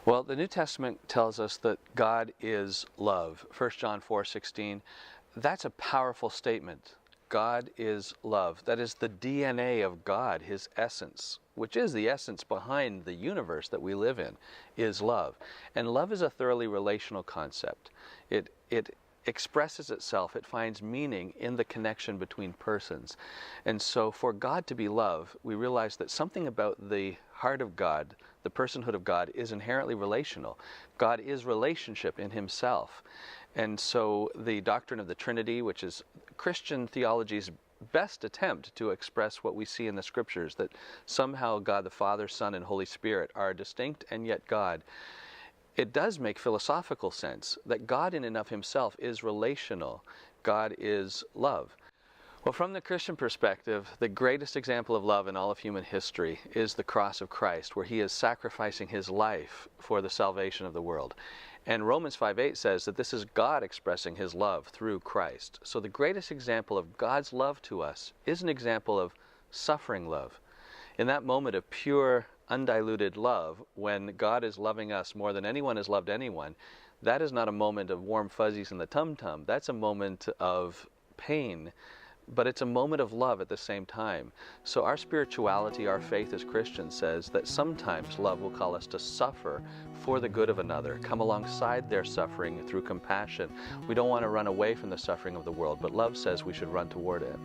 Well, the New Testament tells us that God is love. 1 John 4:16. That's a powerful statement. God is love. That is the DNA of God, His essence, which is the essence behind the universe that we live in, is love. And love is a thoroughly relational concept. It expresses itself, it finds meaning in the connection between persons. And so for God to be love, we realize that something about the heart of God, the personhood of God, is inherently relational. God is relationship in Himself. And so the doctrine of the Trinity, which is Christian theology's best attempt to express what we see in the Scriptures, that somehow God the Father, Son, and Holy Spirit are distinct and yet God, it does make philosophical sense that God in and of Himself is relational. God is love. Well, from the Christian perspective, the greatest example of love in all of human history is the cross of Christ, where He is sacrificing His life for the salvation of the world. And Romans 5:8 says that this is God expressing His love through Christ. So the greatest example of God's love to us is an example of suffering love. In that moment of pure, undiluted love, when God is loving us more than anyone has loved anyone, that is not a moment of warm fuzzies in the tum-tum. That's a moment of pain, but it's a moment of love at the same time. So our spirituality, our faith as Christians says that sometimes love will call us to suffer for the good of another, come alongside their suffering through compassion. We don't want to run away from the suffering of the world, but love says we should run toward it.